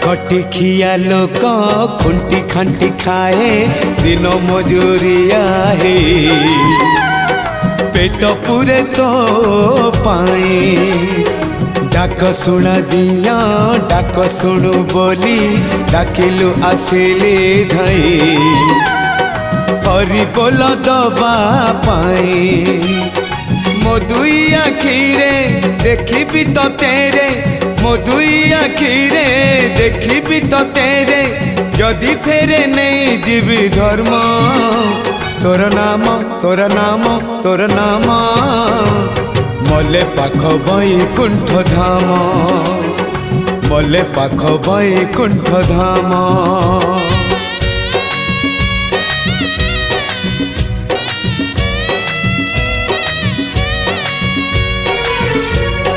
खटिखिया लोक खुंटी खांटी खाए दिन मजूरिया है पेट पूरे तो पाए डाक शुणा दिया डाक शुणु बोली डाकिलु आसिले धई हरि बोल दबा पाए मो दुई आखिरे देखी तो तेरे मो दुई आखिरे देखी तो तेरे जदि फेरे नहीं जीवी धर्म तोर नाम तोर नाम तोर नाम मले पाख बैकुंठ धाम मले पाख बैकुंठ धाम।